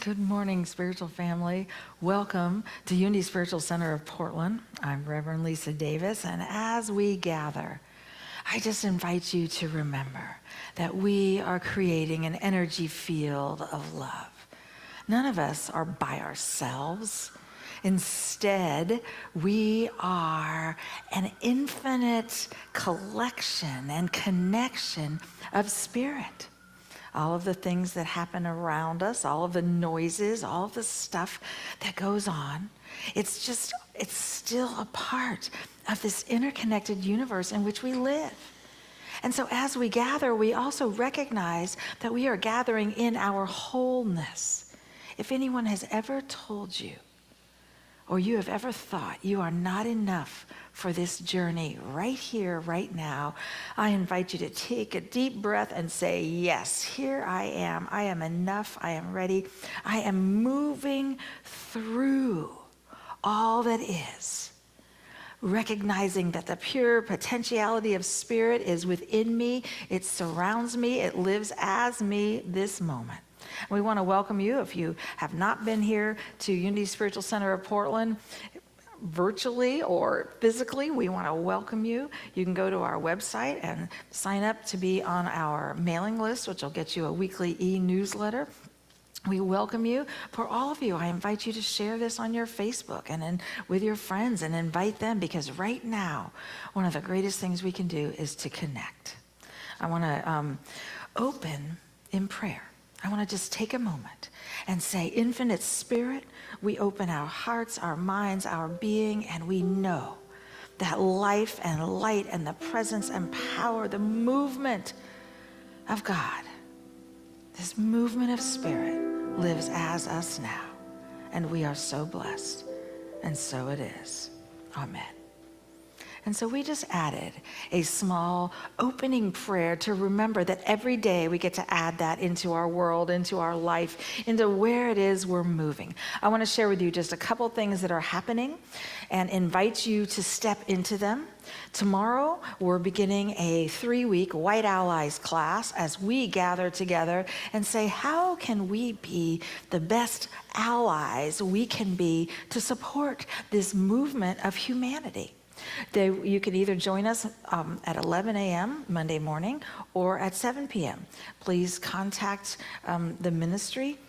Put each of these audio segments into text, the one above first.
Good morning, spiritual family. Welcome to Unity Spiritual Center of Portland. I'm Reverend Lisa Davis, and as we gather, I just invite you to remember that we are creating an energy field of love. None of us are by ourselves. Instead, we are an infinite collection and connection of spirit. All of the things that happen around us, all of the noises, all of the stuff that goes on, it's still a part of this interconnected universe in which we live. And so as we gather, we also recognize that we are gathering in our wholeness. If anyone has ever told you, or you have ever thought you are not enough for this journey right here, right now, I invite you to take a deep breath and say, yes, here I am. I am enough. I am ready. I am moving through all that is, recognizing that the pure potentiality of spirit is within me. It surrounds me. It lives as me this moment. We want to welcome you. If you have not been here to Unity Spiritual Center of Portland, virtually or physically, we want to welcome you. You can go to our website and sign up to be on our mailing list, which will get you a weekly e-newsletter. We welcome you. For all of you, I invite you to share this on your Facebook and with your friends and invite them, because right now, one of the greatest things we can do is to connect. I want to open in prayer. I want to just take a moment and say, Infinite Spirit, we open our hearts, our minds, our being, and we know that life and light and the presence and power, the movement of God, this movement of spirit lives as us now. And we are so blessed. And so it is. Amen. And so we just added a small opening prayer to remember that every day we get to add that into our world, into our life, into where it is we're moving. I want to share with you just a couple things that are happening and invite you to step into them. Tomorrow, we're beginning a 3-week White Allies class as we gather together and say, how can we be the best allies we can be to support this movement of humanity? You can either join us at 11 a.m. Monday morning or at 7 p.m. Please contact the ministry,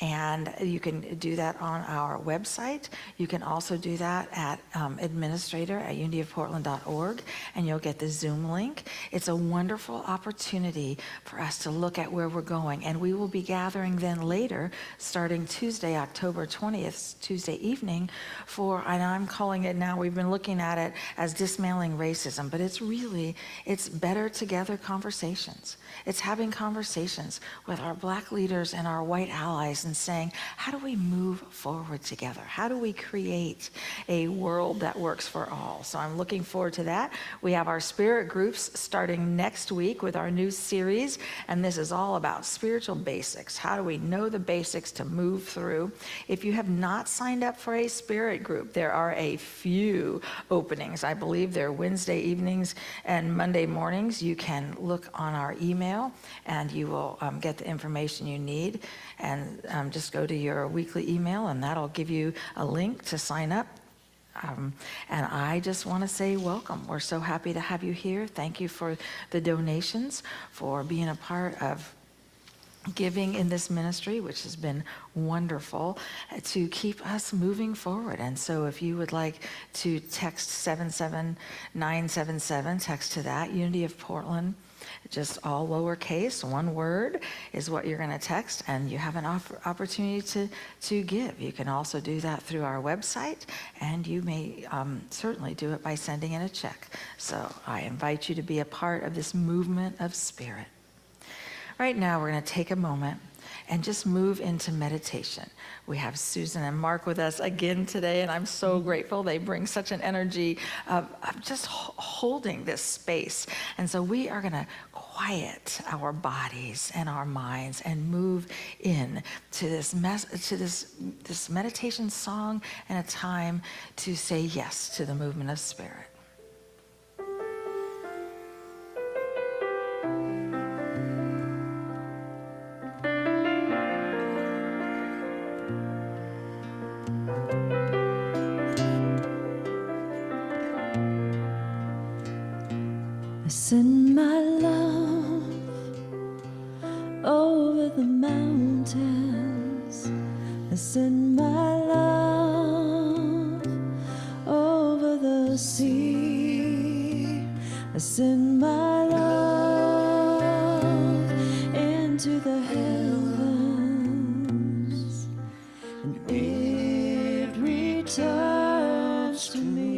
and you can do that on our website. You can also do that at administrator@unityofportland.org, and you'll get the Zoom link. It's a wonderful opportunity for us to look at where we're going, and we will be gathering then later, starting Tuesday, October 20th, Tuesday evening, and I'm calling it now, we've been looking at it as dismantling racism, but it's better together conversations. It's having conversations with our Black leaders and our white allies and saying, how do we move forward together? How do we create a world that works for all? So I'm looking forward to that. We have our spirit groups starting next week with our new series, and this is all about spiritual basics. How do we know the basics to move through? If you have not signed up for a spirit group, there are a few openings. I believe they're Wednesday evenings and Monday mornings. You can look on our email and you will get the information you need, and just go to your weekly email and that'll give you a link to sign up. And I just want to say welcome. We're so happy to have you here. Thank you for the donations, for being a part of giving in this ministry, which has been wonderful to keep us moving forward. And so if you would like to text 77977, text to that, Unity of Portland, just all lowercase, one word is what you're going to text, and you have an opportunity to give. You can also do that through our website, and you may certainly do it by sending in a check. So I invite you to be a part of this movement of spirit. Right now, we're going to take a moment and just move into meditation. We have Susan and Mark with us again today, and I'm so grateful. They bring such an energy of just holding this space. And so we are going to quiet our bodies and our minds and move in to this meditation song and a time to say yes to the movement of spirit. send my love over the mountains. I send my love over the sea. I send my love into the heavens, and it returns to me.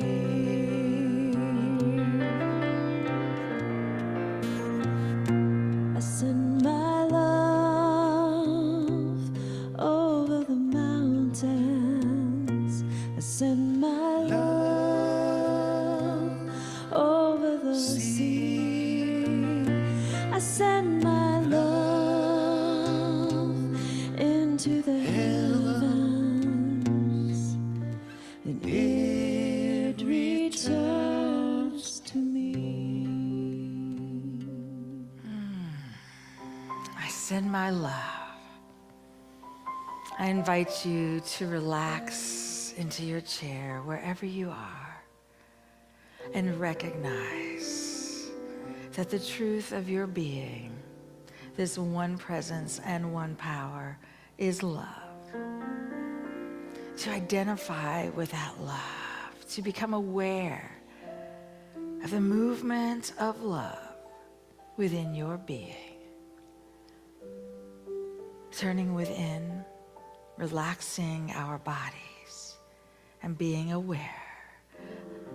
I send my love over the mountains. I send my love over the sea. I send my love into the heavens, and it returns to me. I send my love. I invite you to relax into your chair wherever you are and recognize that the truth of your being, this one presence and one power, is love. To identify with that love, to become aware of the movement of love within your being. Turning within, relaxing our bodies, and being aware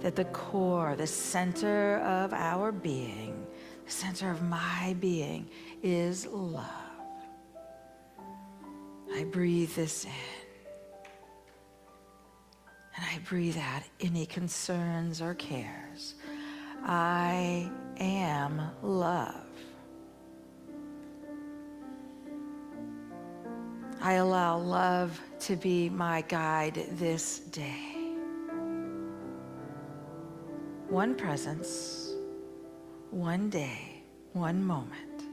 that the core, the center of our being, the center of my being is love. I breathe this in, and I breathe out any concerns or cares. I am love. I allow love to be my guide this day. One presence, one day, one moment.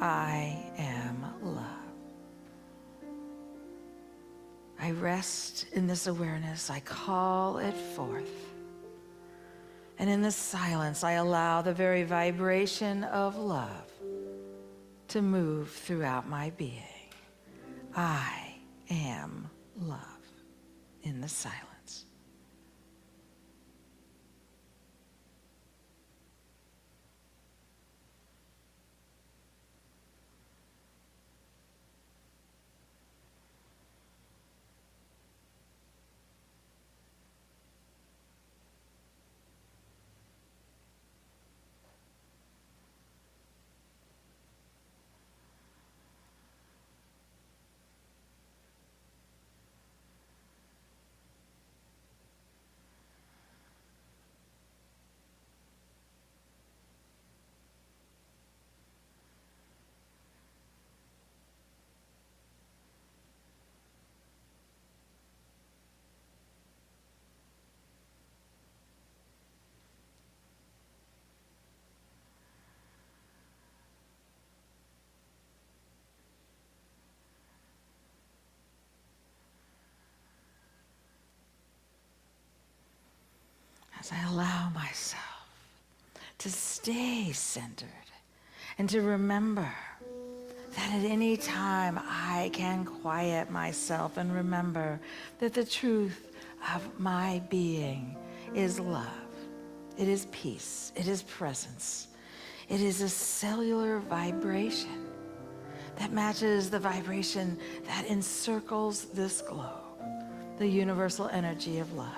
I am love. I rest in this awareness. I call it forth. And in this silence, I allow the very vibration of love to move throughout my being. I am love in the silence. As I allow myself to stay centered and to remember that at any time I can quiet myself and remember that the truth of my being is love. It is peace. It is presence. It is a cellular vibration that matches the vibration that encircles this globe, the universal energy of love.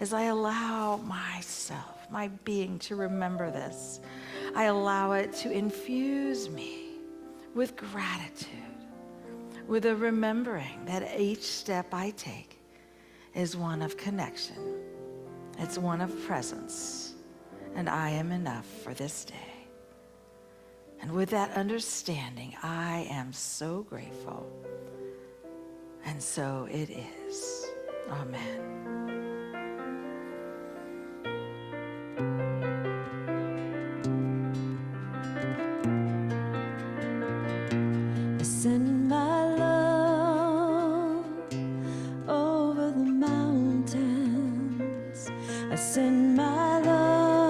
As I allow myself, my being, to remember this, I allow it to infuse me with gratitude, with a remembering that each step I take is one of connection. It's one of presence, and I am enough for this day. And with that understanding, I am so grateful. And so it is. Amen. Send my love over the mountains. I send my love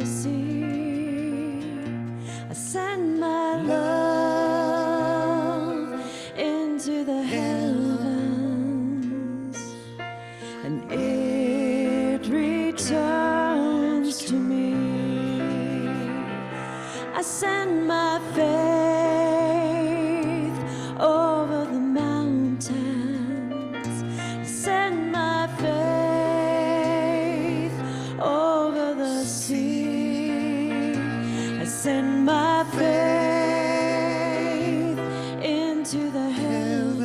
the sea. I send my love into the heavens, and it returns to me. I send my faith over the mountains. I send my faith over the sea. I send my faith into the heavens,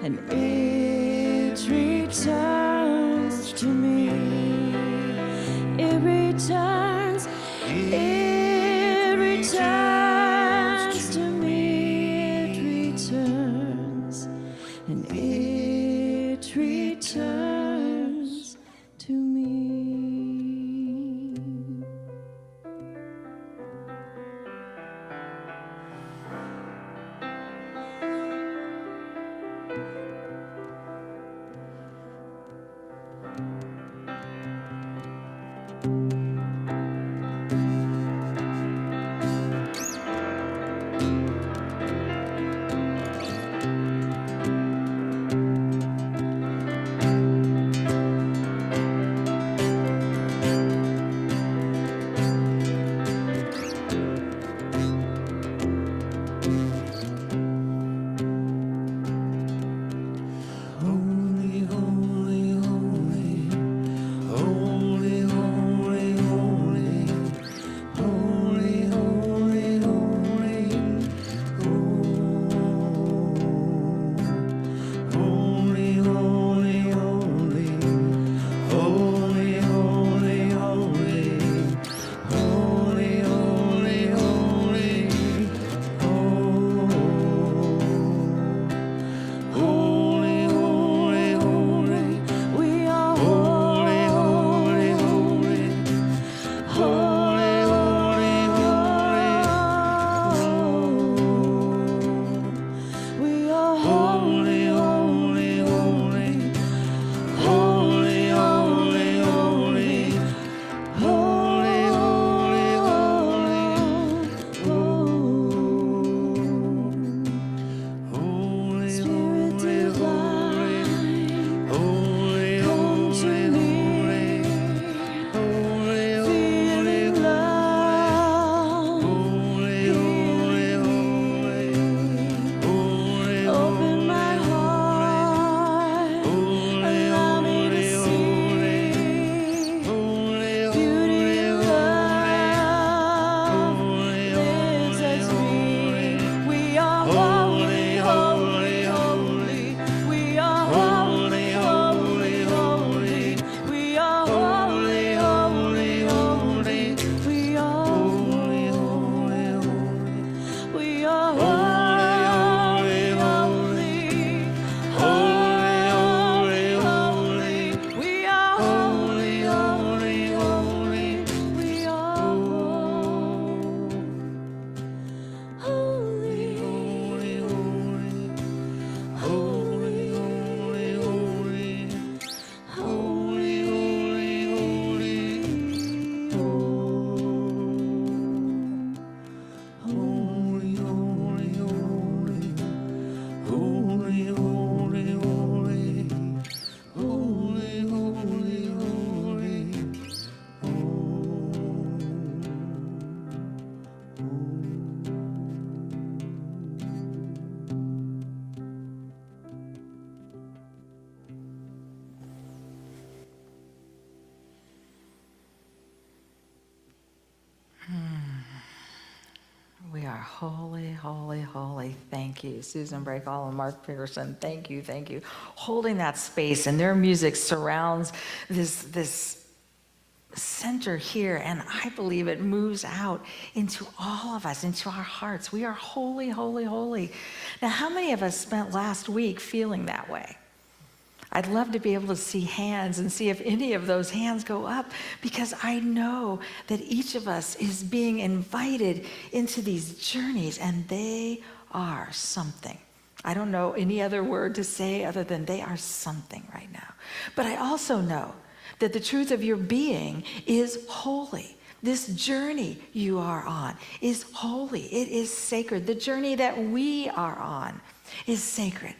and it returns to me. It returns. It returns to me. It returns, and it returns to me. We are holy, holy, holy. Thank you, Susan Breakall and Mark Pearson. Thank you, thank you. Holding that space, and their music surrounds this center here, and I believe it moves out into all of us, into our hearts. We are holy, holy, holy. Now, how many of us spent last week feeling that way? I'd love to be able to see hands and see if any of those hands go up, because I know that each of us is being invited into these journeys, and they are something. I don't know any other word to say other than they are something right now. But I also know that the truth of your being is holy. This journey you are on is holy. It is sacred. The journey that we are on is sacred.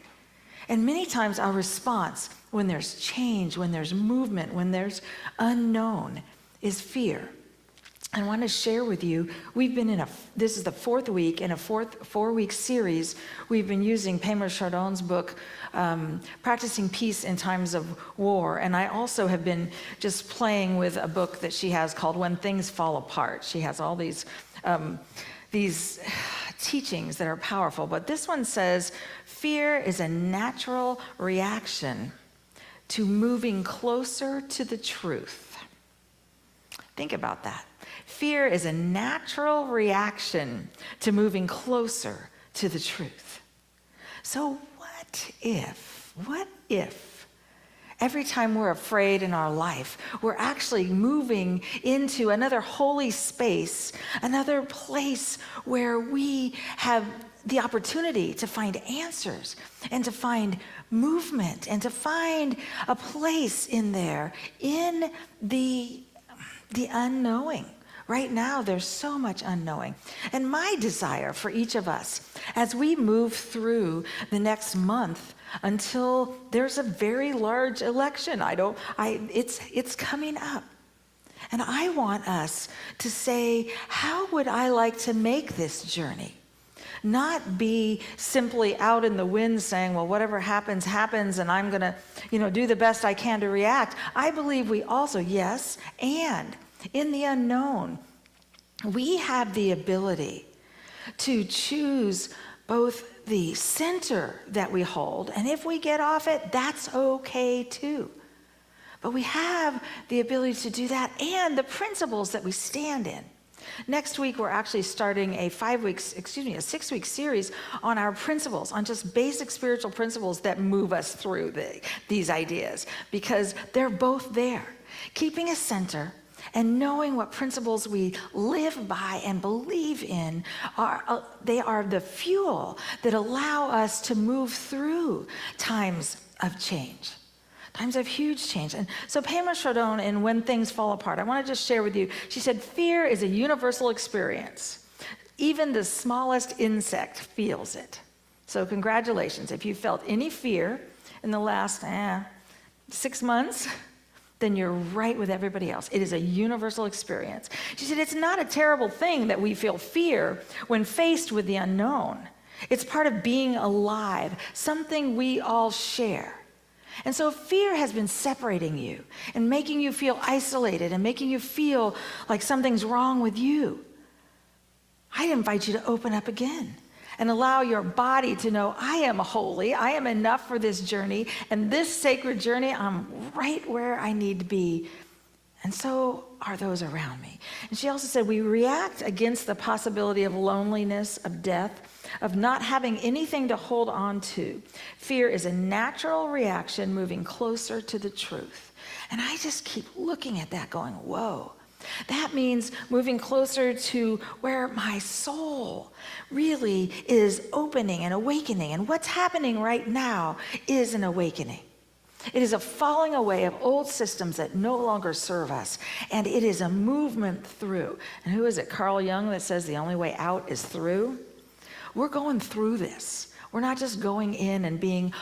And many times our response when there's change, when there's movement, when there's unknown, is fear. I want to share with you, this is the fourth week in a four-week series. We've been using Pamela Chardon's book, Practicing Peace in Times of War. And I also have been just playing with a book that she has called When Things Fall Apart. She has all these teachings that are powerful. But this one says, fear is a natural reaction to moving closer to the truth. Think about that. Fear is a natural reaction to moving closer to the truth. So what if every time we're afraid in our life, we're actually moving into another holy space, another place where we have the opportunity to find answers and to find movement and to find a place in there in the unknowing. Right now, there's so much unknowing. And my desire for each of us, as we move through the next month until there's a very large election, it's coming up. And I want us to say, how would I like to make this journey? Not be simply out in the wind saying, well, whatever happens, happens, and I'm gonna, do the best I can to react. I believe we also, yes, and in the unknown, we have the ability to choose both the center that we hold, and if we get off it, that's okay too. But we have the ability to do that and the principles that we stand in. Next week, we're actually starting a 6-week series on our principles, on just basic spiritual principles that move us through these ideas, because they're both there. Keeping a center and knowing what principles we live by and believe in, they are the fuel that allow us to move through times of change. Times of huge change. And so Pamela Chardon in When Things Fall Apart, I want to just share with you, she said, fear is a universal experience. Even the smallest insect feels it. So congratulations. If you felt any fear in the last 6 months, then you're right with everybody else. It is a universal experience. She said, it's not a terrible thing that we feel fear when faced with the unknown. It's part of being alive, something we all share. And so fear has been separating you and making you feel isolated and making you feel like something's wrong with you. I invite you to open up again and allow your body to know, I am holy, I am enough for this journey, and this sacred journey, I'm right where I need to be, and so are those around me. And she also said, we react against the possibility of loneliness, of death, of not having anything to hold on to. Fear is a natural reaction moving closer to the truth. And I just keep looking at that going, whoa. That means moving closer to where my soul really is opening and awakening. And what's happening right now is an awakening. It is a falling away of old systems that no longer serve us. And it is a movement through. And who is it? Carl Jung that says the only way out is through? We're going through this. We're not just going in and being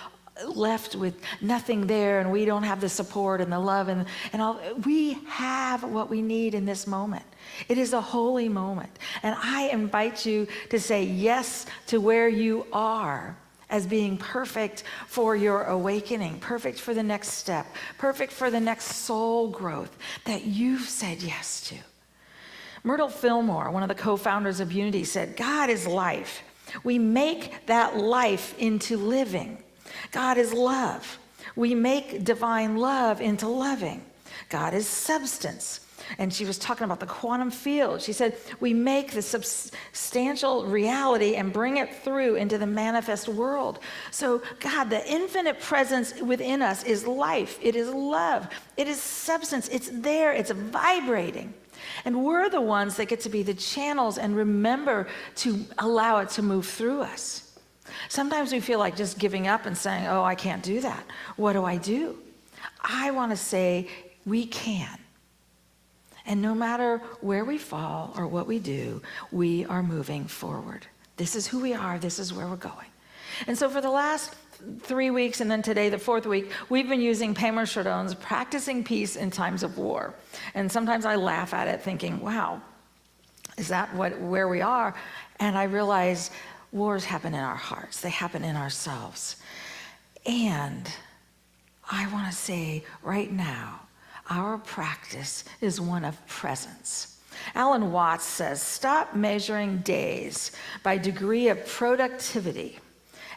left with nothing there and we don't have the support and the love and all. We have what we need in this moment. It is a holy moment. And I invite you to say yes to where you are as being perfect for your awakening, perfect for the next step, perfect for the next soul growth that you've said yes to. Myrtle Fillmore, one of the co-founders of Unity, said, God is life. We make that life into living. God is love. We make divine love into loving. God is substance. And she was talking about the quantum field. She said, we make the substantial reality and bring it through into the manifest world. So God, the infinite presence within us is life. It is love. It is substance. It's there. It's vibrating. And we're the ones that get to be the channels and remember to allow it to move through us. Sometimes we feel like just giving up and saying, oh, I can't do that. What do? I want to say, We can. And no matter where we fall or what we do, we are moving forward. This is who we are. This is where we're going. And so for the last 3 weeks, and then today, the 4th week, we've been using Pamela Chardon's Practicing Peace in Times of War. And sometimes I laugh at it thinking, wow, is that where we are? And I realize wars happen in our hearts. They happen in ourselves. And I want to say right now, our practice is one of presence. Alan Watts says, stop measuring days by degree of productivity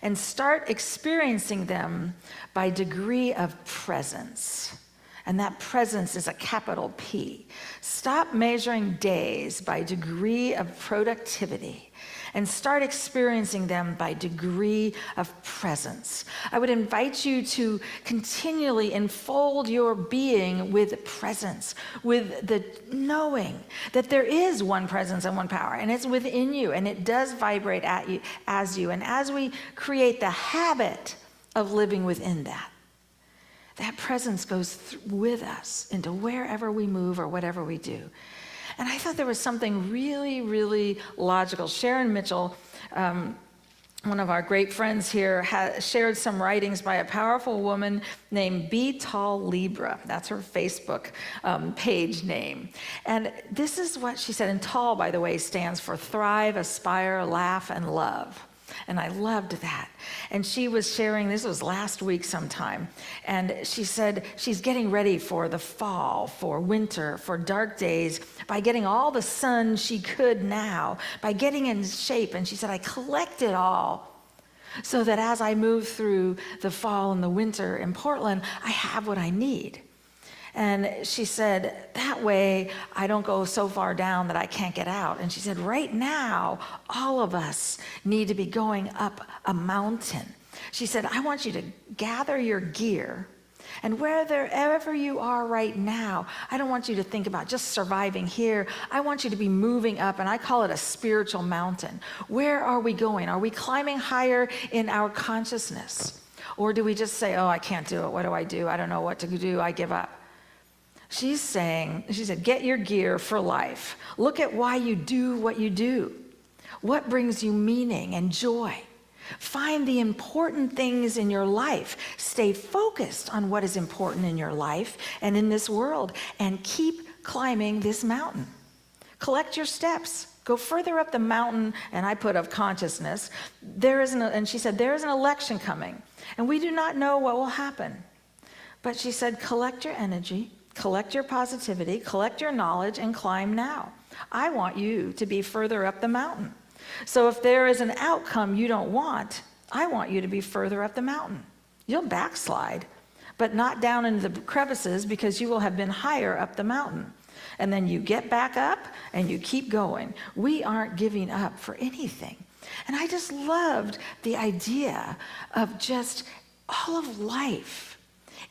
and start experiencing them by degree of presence. And that presence is a capital P. Stop measuring days by degree of productivity and start experiencing them by degree of presence. I would invite you to continually enfold your being with presence, with the knowing that there is one presence and one power, and it's within you, and it does vibrate at you as you. And as we create the habit of living within that, that presence goes with us into wherever we move or whatever we do. And I thought there was something really, really logical. Sharon Mitchell, one of our great friends here, shared some writings by a powerful woman named B. Tall Libra. That's her Facebook page name. And this is what she said. And Tall, by the way, stands for Thrive, Aspire, Laugh, and Love. And I loved that. And she was sharing, this was last week sometime, and she said she's getting ready for the fall, for winter, for dark days, by getting all the sun she could now, by getting in shape. And she said, I collect it all so that as I move through the fall and the winter in Portland, I have what I need. And she said, that way I don't go so far down that I can't get out. And she said, right now, all of us need to be going up a mountain. She said, I want you to gather your gear, and wherever you are right now, I don't want you to think about just surviving here. I want you to be moving up, and I call it a spiritual mountain. Where are we going? Are we climbing higher in our consciousness? Or do we just say, oh, I can't do it. What do? I don't know what to do. I give up. She said, get your gear for life. Look at why you do what you do. What brings you meaning and joy? Find the important things in your life. Stay focused on what is important in your life and in this world, and keep climbing this mountain. Collect your steps. Go further up the mountain, and I put of consciousness. And she said, there is an election coming, and we do not know what will happen. But she said, collect your energy, collect your positivity, collect your knowledge, and climb now. I want you to be further up the mountain. So if there is an outcome you don't want, I want you to be further up the mountain. You'll backslide, but not down into the crevices, because you will have been higher up the mountain. And then you get back up and you keep going. We aren't giving up for anything. And I just loved the idea of just all of life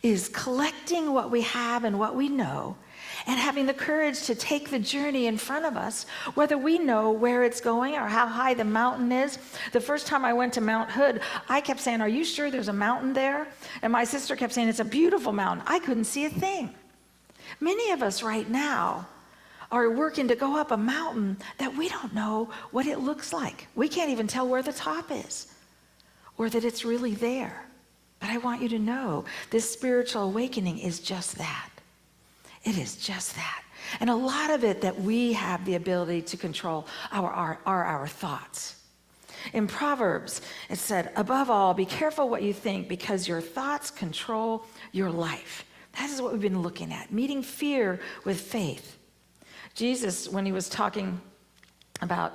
is collecting what we have and what we know, and having the courage to take the journey in front of us, whether we know where it's going or how high the mountain is. The first time I went to Mount Hood, I kept saying, are you sure there's a mountain there? And my sister kept saying, it's a beautiful mountain. I couldn't see a thing. Many of us right now are working to go up a mountain that we don't know what it looks like. We can't even tell where the top is or that it's really there. But I want you to know this spiritual awakening is just that. It is just that. And a lot of it that we have the ability to control are our thoughts. In Proverbs, it said, above all, be careful what you think, because your thoughts control your life. That is what we've been looking at, meeting fear with faith. Jesus, when he was talking about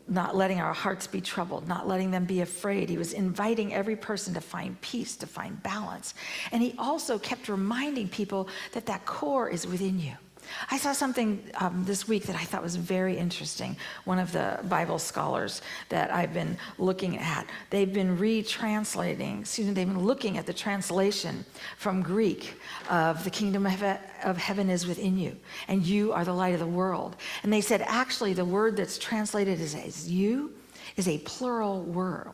not letting our hearts be troubled, not letting them be afraid, he was inviting every person to find peace, to find balance. And he also kept reminding people that that core is within you. I saw something this week that I thought was very interesting. One of the Bible scholars that I've been looking at, they've been they've been looking at the translation from Greek of the kingdom of heaven is within you, and you are the light of the world. And they said, actually, the word that's translated as you is a plural word.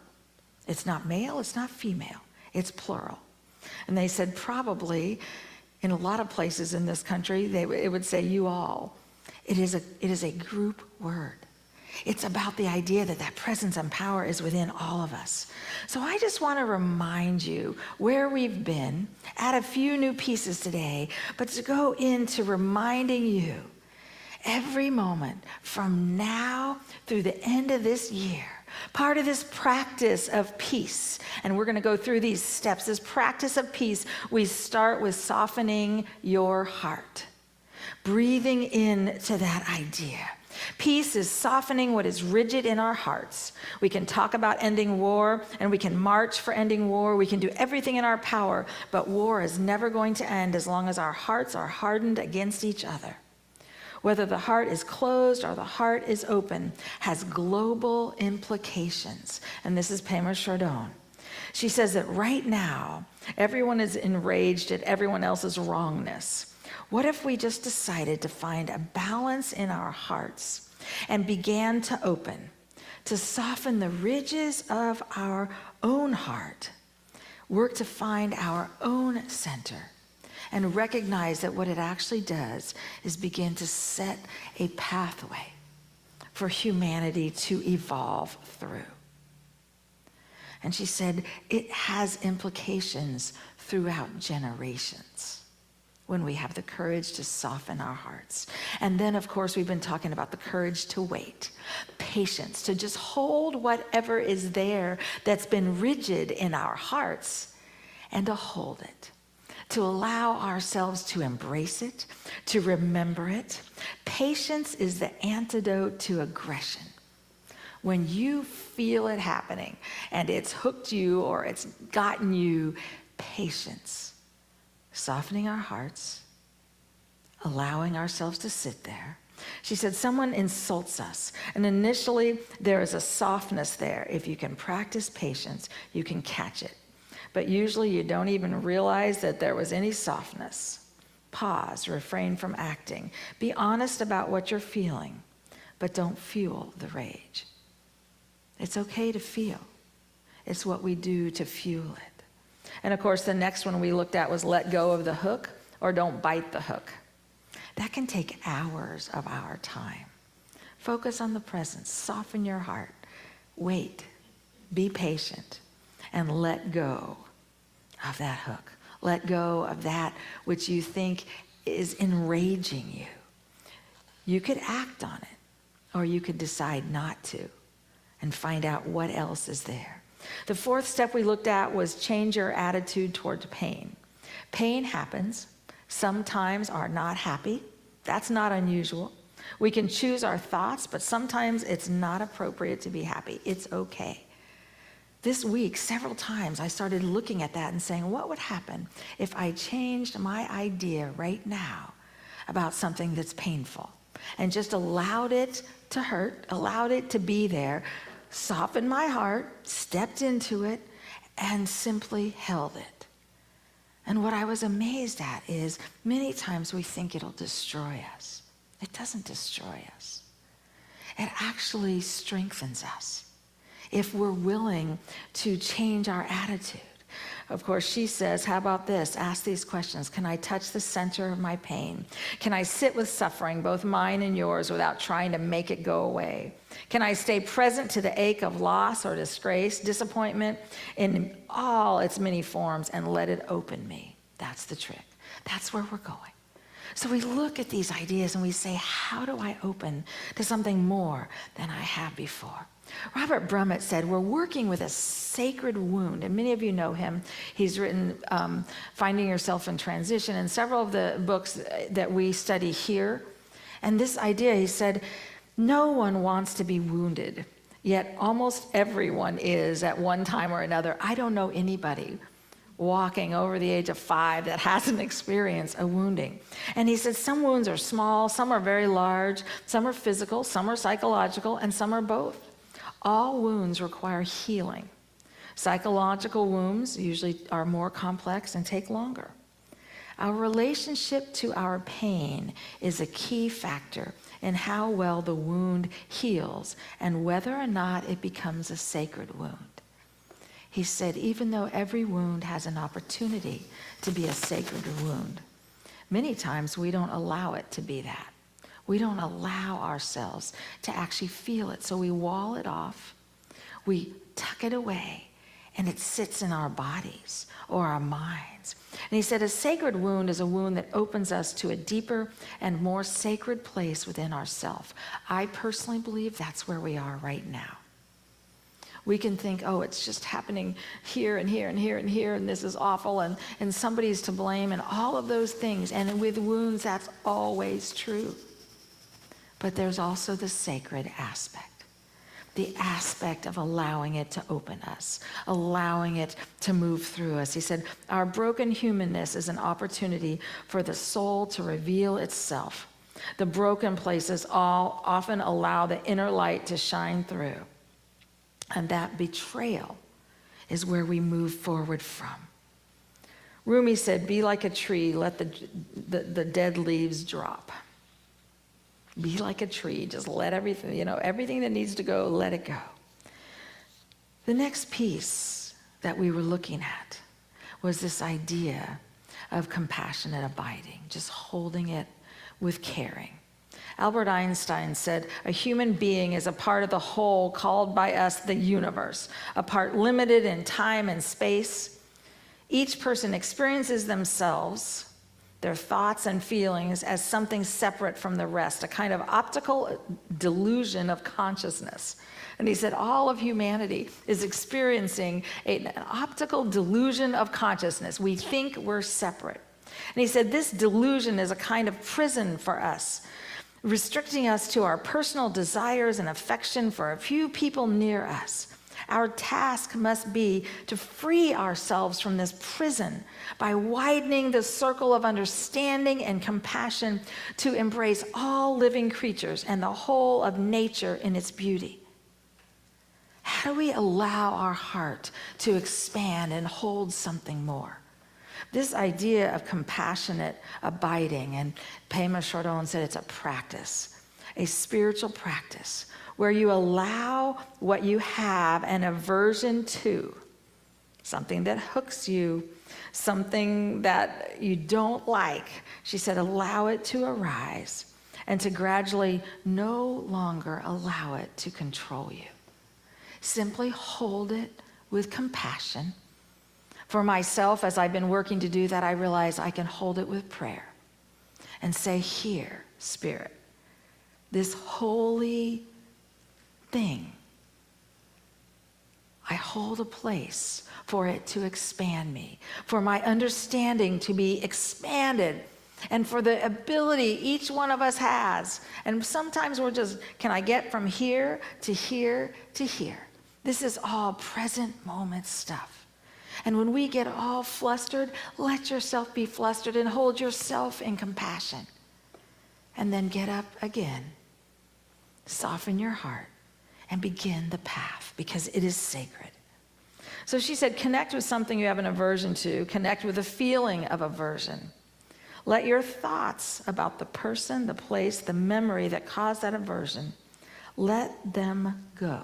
It's not male, it's not female, it's plural. And they said probably In a lot of places in this country, it would say you all. It is a group word. It's about the idea that that presence and power is within all of us. So I just want to remind you where we've been, add a few new pieces today, but to go into reminding you every moment from now through the end of this year, part of this practice of peace, and we're going to go through these steps, this practice of peace, we start with softening your heart, breathing into that idea. Peace is softening what is rigid in our hearts. We can talk about ending war, and we can march for ending war. We can do everything in our power, but war is never going to end as long as our hearts are hardened against each other. Whether the heart is closed or the heart is open has global implications. And this is Pema Chardon. She says that right now, everyone is enraged at everyone else's wrongness. What if we just decided to find a balance in our hearts and began to open, to soften the ridges of our own heart, work to find our own center, and recognize that what it actually does is begin to set a pathway for humanity to evolve through. And she said it has implications throughout generations when we have the courage to soften our hearts. And then, of course, we've been talking about the courage to wait, patience, to just hold whatever is there that's been rigid in our hearts and to hold it, to allow ourselves to embrace it, to remember it. Patience is the antidote to aggression. When you feel it happening and it's hooked you or it's gotten you, patience. Softening our hearts, allowing ourselves to sit there. She said, someone insults us, and initially there is a softness there. If you can practice patience, you can catch it. But usually you don't even realize that there was any softness. Pause, refrain from acting. Be honest about what you're feeling, but don't fuel the rage. It's okay to feel. It's what we do to fuel it. And of course, the next one we looked at was let go of the hook or don't bite the hook. That can take hours of our time. Focus on the present, soften your heart, wait, be patient, and let go of that hook. Let go of that which you think is enraging you. You could act on it, or you could decide not to and find out what else is there. The fourth step we looked at was change your attitude toward pain. Pain happens. Sometimes are not happy. That's not unusual. We can choose our thoughts, but sometimes it's not appropriate to be happy. It's okay. This week, several times, I started looking at that and saying, what would happen if I changed my idea right now about something that's painful and just allowed it to hurt, allowed it to be there, softened my heart, stepped into it, and simply held it. And what I was amazed at is many times we think it'll destroy us. It doesn't destroy us. It actually strengthens us if we're willing to change our attitude. Of course, she says, how about this? Ask these questions. Can I touch the center of my pain? Can I sit with suffering, both mine and yours, without trying to make it go away? Can I stay present to the ache of loss or disgrace, disappointment in all its many forms and let it open me? That's the trick. That's where we're going. So we look at these ideas and we say, how do I open to something more than I have before? Robert Brummett said, we're working with a sacred wound, and many of you know him. He's written Finding Yourself in Transition and several of the books that we study here. And this idea, he said, no one wants to be wounded, yet almost everyone is at one time or another. I don't know anybody walking over the age of 5 that hasn't experienced a wounding. And he said some wounds are small, some are very large, some are physical, some are psychological, and some are both. All wounds require healing. Psychological wounds usually are more complex and take longer. Our relationship to our pain is a key factor in how well the wound heals and whether or not it becomes a sacred wound. He said, even though every wound has an opportunity to be a sacred wound, Many times we don't allow it to be that. We don't allow ourselves to actually feel it. So we wall it off, we tuck it away, and it sits in our bodies or our minds. And he said, a sacred wound is a wound that opens us to a deeper and more sacred place within ourselves. I personally believe that's where we are right now. We can think, oh, it's just happening here and here and here and here, and this is awful, and somebody's to blame, and all of those things. And with wounds, that's always true. But there's also the sacred aspect, the aspect of allowing it to open us, allowing it to move through us. He said, our broken humanness is an opportunity for the soul to reveal itself. The broken places all often allow the inner light to shine through. And that betrayal is where we move forward from. Rumi said, be like a tree, let the dead leaves drop. Be like a tree, just let everything, everything that needs to go, let it go. The next piece that we were looking at was this idea of compassionate abiding, just holding it with caring. Albert Einstein said, a human being is a part of the whole called by us the universe, a part limited in time and space. Each person experiences themselves, their thoughts and feelings, as something separate from the rest, a kind of optical delusion of consciousness. And he said, all of humanity is experiencing an optical delusion of consciousness. We think we're separate. And he said, this delusion is a kind of prison for us, restricting us to our personal desires and affection for a few people near us. Our task must be to free ourselves from this prison by widening the circle of understanding and compassion to embrace all living creatures and the whole of nature in its beauty. How do we allow our heart to expand and hold something more? This idea of compassionate abiding, and Pema Chardon said it's a practice, a spiritual practice, where you allow what you have an aversion to, something that hooks you, something that you don't like. She said, allow it to arise and to gradually no longer allow it to control you. Simply hold it with compassion. For myself, as I've been working to do that, I realize I can hold it with prayer and say, here, Spirit, this holy thing, I hold a place for it to expand me, for my understanding to be expanded, and for the ability each one of us has. And sometimes we're just, can I get from here to here to here? This is all present moment stuff. And when we get all flustered, let yourself be flustered and hold yourself in compassion. And then get up again, soften your heart, and begin the path, because it is sacred. So she said, connect with something you have an aversion to. Connect with a feeling of aversion. Let your thoughts about the person, the place, the memory that caused that aversion, let them go.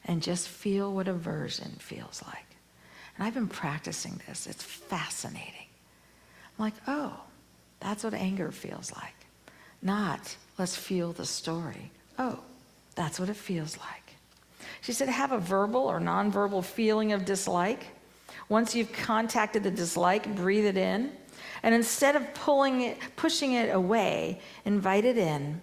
And just feel what aversion feels like. And I've been practicing this. It's fascinating. I'm like, oh, that's what anger feels like. Not, let's feel the story. Oh, that's what it feels like. She said, have a verbal or nonverbal feeling of dislike. Once you've contacted the dislike, breathe it in. And instead of pushing it away, invite it in,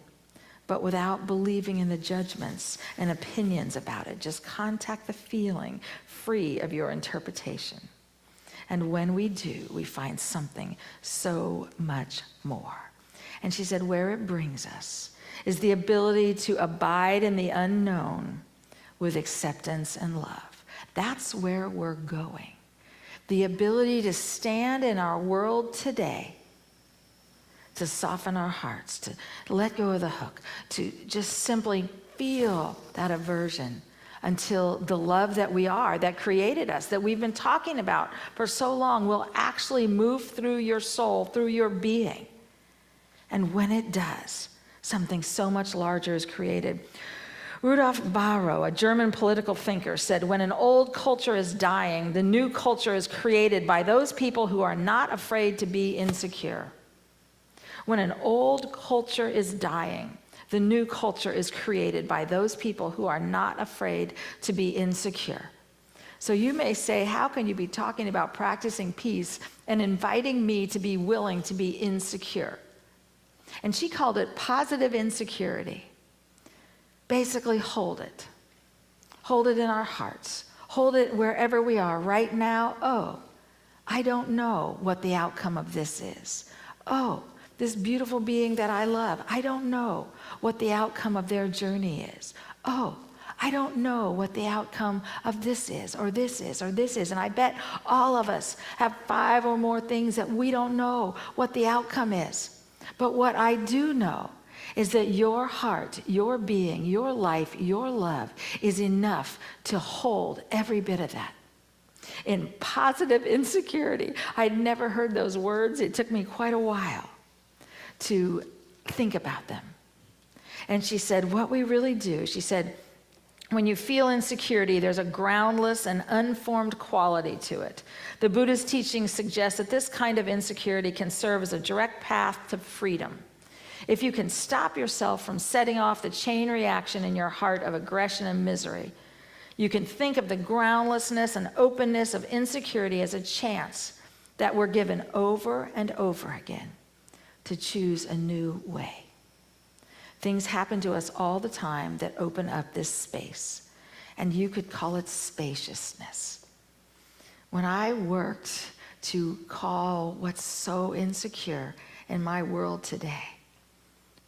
but without believing in the judgments and opinions about it. Just contact the feeling, free of your interpretation. And when we do, we find something so much more. And she said, where it brings us is the ability to abide in the unknown with acceptance and love. That's where we're going. The ability to stand in our world today, to soften our hearts, to let go of the hook, to just simply feel that aversion until the love that we are, that created us, that we've been talking about for so long, will actually move through your soul, through your being. And when it does, something so much larger is created. Rudolf Barrow, a German political thinker, said, "When an old culture is dying, the new culture is created by those people who are not afraid to be insecure." When an old culture is dying, the new culture is created by those people who are not afraid to be insecure. So you may say, how can you be talking about practicing peace and inviting me to be willing to be insecure? And she called it positive insecurity. Basically, hold it. Hold it in our hearts. Hold it wherever we are right now. Oh, I don't know what the outcome of this is. Oh, this beautiful being that I love, I don't know what the outcome of their journey is. Oh, I don't know what the outcome of this is, or this is, or this is. And I bet all of us have 5 or more things that we don't know what the outcome is. But what I do know is that your heart, your being, your life, your love is enough to hold every bit of that. In positive insecurity, I'd never heard those words. It took me quite a while to think about them. And she said, what we really do, she said, when you feel insecurity, there's a groundless and unformed quality to it. The Buddha's teachings suggest that this kind of insecurity can serve as a direct path to freedom. If you can stop yourself from setting off the chain reaction in your heart of aggression and misery, you can think of the groundlessness and openness of insecurity as a chance that we're given over and over again to choose a new way. Things happen to us all the time that open up this space, and you could call it spaciousness. When I worked to call what's so insecure in my world today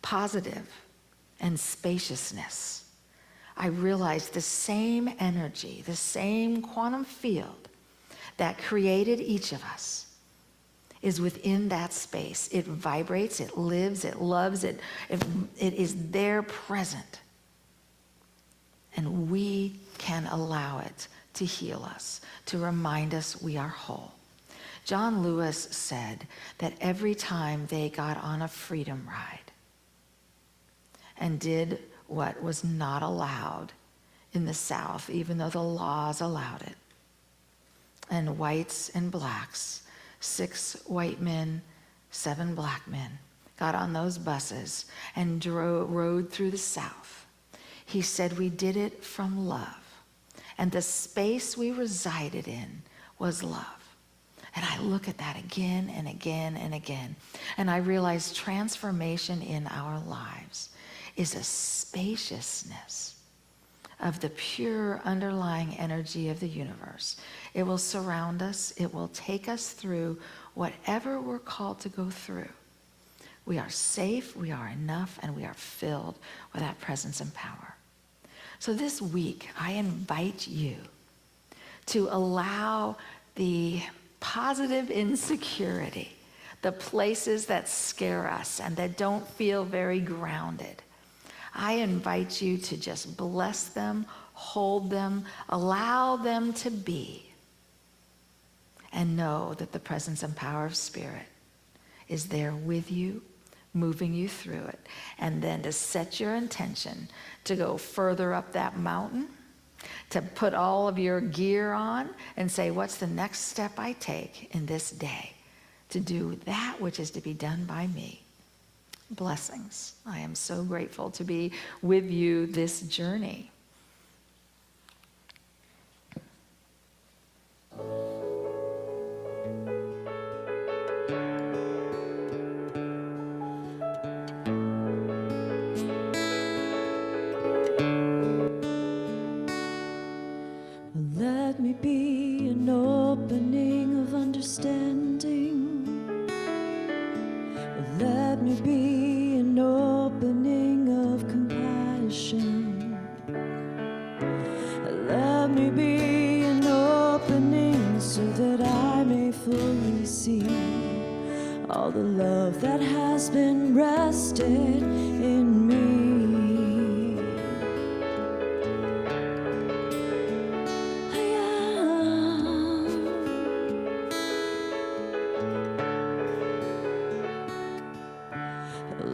positive and spaciousness, I realized the same energy, the same quantum field that created each of us is within that space. It vibrates, it lives, it loves, it is there present. And we can allow it to heal us, to remind us we are whole. John Lewis said that every time they got on a freedom ride and did what was not allowed in the South, even though the laws allowed it, and whites and blacks, 6 white men, 7 black men, got on those buses and rode through the South. He said we did it from love, and the space we resided in was love. And I look at that again and again and again, and I realize transformation in our lives is a spaciousness of the pure underlying energy of the universe. It will surround us. It will take us through whatever we're called to go through. We are safe, we are enough, and we are filled with that presence and power. So this week, I invite you to allow the positive insecurity, the places that scare us and that don't feel very grounded, I invite you to just bless them, hold them, allow them to be, and know that the presence and power of Spirit is there with you, moving you through it. And then to set your intention to go further up that mountain, to put all of your gear on and say, what's the next step I take in this day to do that which is to be done by me? Blessings. I am so grateful to be with you this journey. Let me be an opening of understanding. Let me be an opening of compassion. Let me be an opening so that I may fully see all the love that has been rested in me.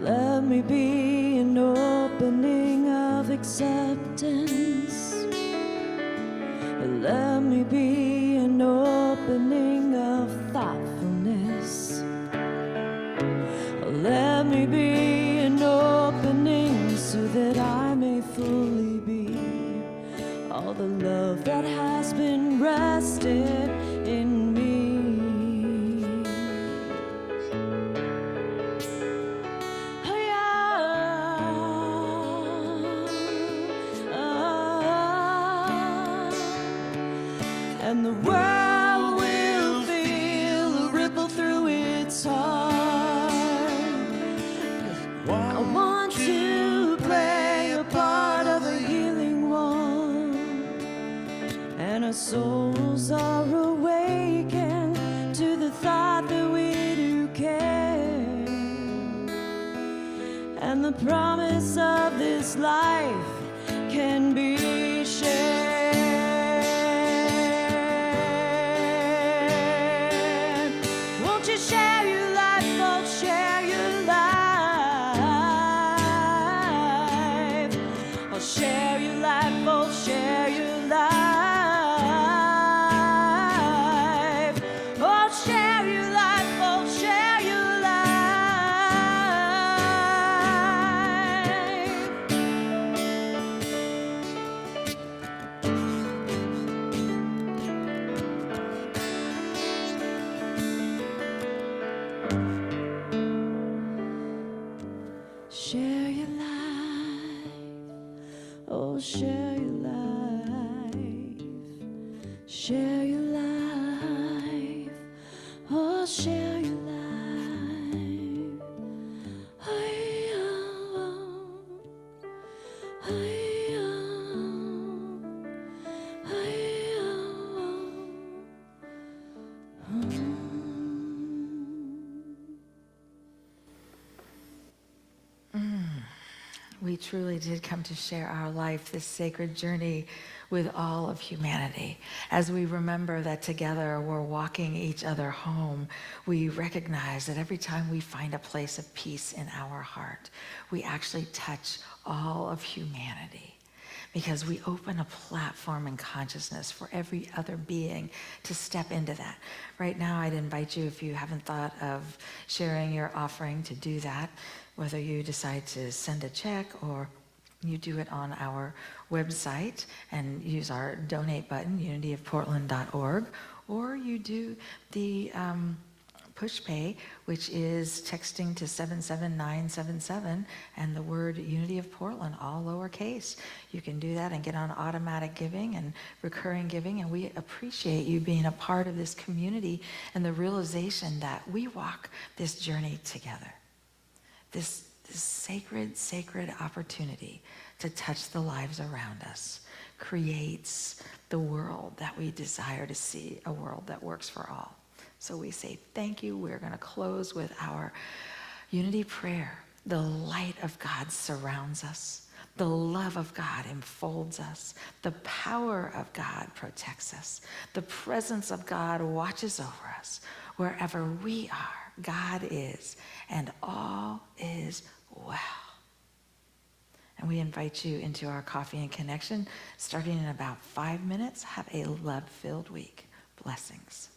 Let me be an opening of acceptance. acceptance. Let me be an opening of thoughtfulness. Let me be an opening so that I may fully be all the love that has been rested in me. And the world will feel a ripple through its heart. I want to play a part of a healing one, and our souls are awakened to the thought that we do care, and the promise of this life can be shared. Share your life, oh, share your life. Oh, share your life, oh, share your life. Oh, share your life, oh, share your life. Share your life, oh, share your life. Share your life, oh, share your life. We truly did come to share our life, this sacred journey with all of humanity. As we remember that together we're walking each other home, we recognize that every time we find a place of peace in our heart, we actually touch all of humanity, because we open a platform in consciousness for every other being to step into that. Right now, I'd invite you, if you haven't thought of sharing your offering, to do that, whether you decide to send a check or you do it on our website and use our donate button, unityofportland.org, or you do the push pay, which is texting to 77977 and the word Unity of Portland, all lowercase. You can do that and get on automatic giving and recurring giving, and we appreciate you being a part of this community and the realization that we walk this journey together. This sacred opportunity to touch the lives around us creates the world that we desire to see, a world that works for all. So we say thank you. We're going to close with our unity prayer. The light of God surrounds us. The love of God enfolds us. The power of God protects us. The presence of God watches over us. Wherever we are, God is, and all is well. And we invite you into our Coffee and Connection starting in about 5 minutes. Have a love-filled week. Blessings.